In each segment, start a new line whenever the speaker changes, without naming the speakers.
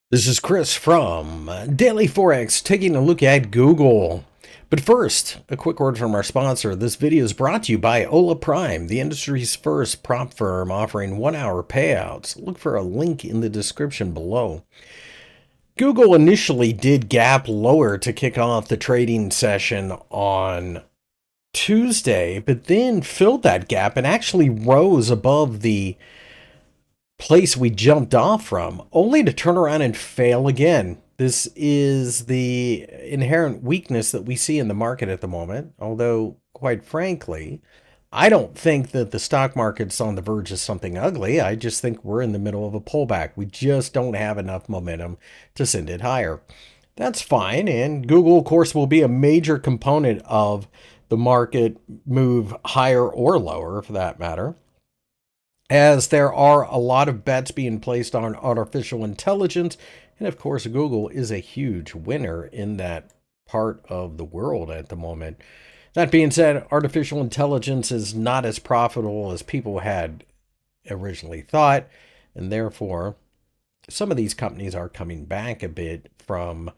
This is Chris from DailyForex taking a look at Google. But first, a quick word from our sponsor. This video is brought to you by Hola Prime, the industry's first prop firm offering 1-hour payouts. Look for a link in the description below. Google initially did gap lower to kick off the trading session on Tuesday, but then filled that gap and actually rose above the place we jumped off from, only to turn around and fail again. This is the inherent weakness that we see in the market at the moment, although, quite frankly, I don't think that the stock market's on the verge of something ugly. I just think we're in the middle of a pullback. We just don't have enough momentum to send it higher. That's fine, and Google, of course, will be a major component of the market move higher or lower, for that matter, as there are a lot of bets being placed on artificial intelligence. And of course, Google is a huge winner in that part of the world at the moment. That being said, artificial intelligence is not as profitable as people had originally thought. And therefore, some of these companies are coming back a bit from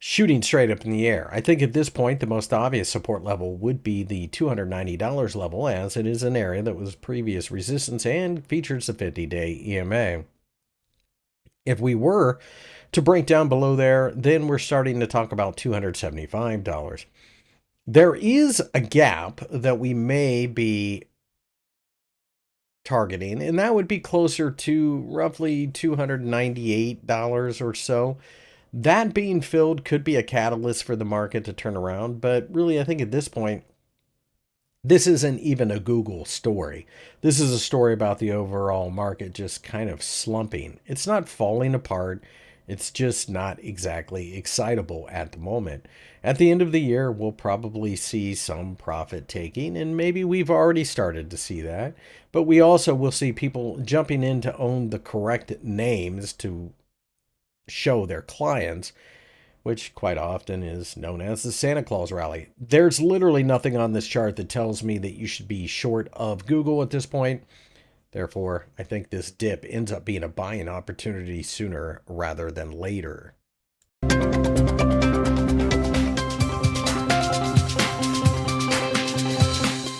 shooting straight up in the air. I think at this point, the most obvious support level would be the $290 level, as it is an area that was previous resistance and features the 50-day EMA. If we were to break down below there, then we're starting to talk about $275. There is a gap that we may be targeting, and that would be closer to roughly $298 or so. That being filled could be a catalyst for the market to turn around, but really, I think at this point, this isn't even a Google story. This is a story about the overall market just kind of slumping. It's not falling apart. It's just not exactly excitable at the moment. At the end of the year, we'll probably see some profit taking, and maybe we've already started to see that. But we also will see people jumping in to own the correct names to show their clients, which quite often is known as the Santa Claus rally. There's literally nothing on this chart that tells me that you should be short of Google at this point. Therefore, I think this dip ends up being a buying opportunity sooner rather than later.